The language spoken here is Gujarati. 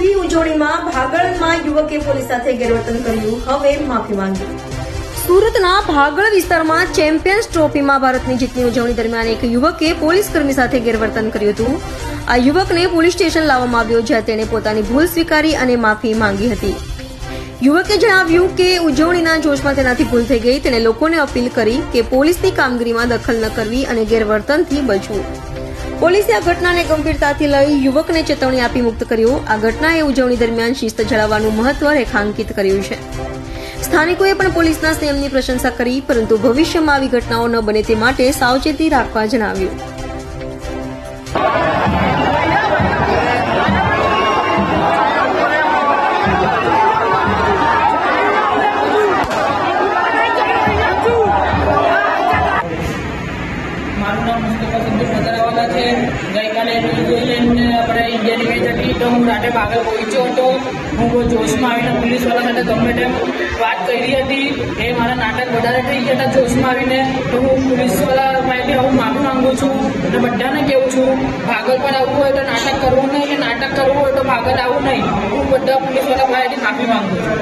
જીતની ઉજવણીમાં ભાગળમાં યુવકે પોલીસ સાથે ગેરવર્તન કર્યું, હવે માફી માંગી। સુરતના ભાગળ વિસ્તારમાં ચેમ્પિયન્સ ટ્રોફીમાં ભારતની જીતની ઉજવણી દરમિયાન એક યુવકે પોલીસ કર્મી સાથે ગેરવર્તન કર્યું હતું। આ યુવકને પોલીસ સ્ટેશન લાવવામાં આવ્યો, જ્યાં તેણે પોતાની ભૂલ સ્વીકારી અને માફી માંગી હતી। યુવકે જણાવ્યું કે ઉજવણીના જોશમાં તેનાથી ભૂલ થઈ ગઈ। તેણે લોકોને અપીલ કરી કે પોલીસની કામગીરીમાં દખલ ન કરવી અને ગેરવર્તનથી બચવું। પોલીસે આ ઘટનાને ગંભીરતાથી લઈ યુવકને ચેતવણી આપી મુક્ત કર્યો। આ ઘટનાએ ઉજવણી દરમિયાન શિસ્ત જાળવવાનું મહત્વ રેખાંકિત કર્યું છે। સ્થાનિકોએ પણ પોલીસના સંયમની પ્રશંસા કરી, પરંતુ ભવિષ્યમાં આવી ઘટનાઓ ન બને તે માટે સાવચેતી રાખવા જણાવ્યું। મારું નામ મુસ્તફા સિદ્દીક નજરાવાલા છે। ગઈકાલે આપણે ઇન્ડિયાની મેચ હતી તો હું રાતે ભાગળ પહોંચ્યો હતો। હું બહુ જોશમાં આવીને પોલીસવાળા સાથે ગમે તેમ વાત કરી હતી। એ મારા નાટક વધારે થઈ ગયા હતા જોશમાં આવીને, તો હું પોલીસવાળા પાસેથી હું માફી માંગુ છું અને બધાને કહું છું ભાગળ પર આવવું હોય તો નાટક કરવું નહીં, અને નાટક કરવું હોય તો ભાગળ આવવું નહીં। હું બધા પોલીસવાળા પાસેથી માફી માંગુ છું।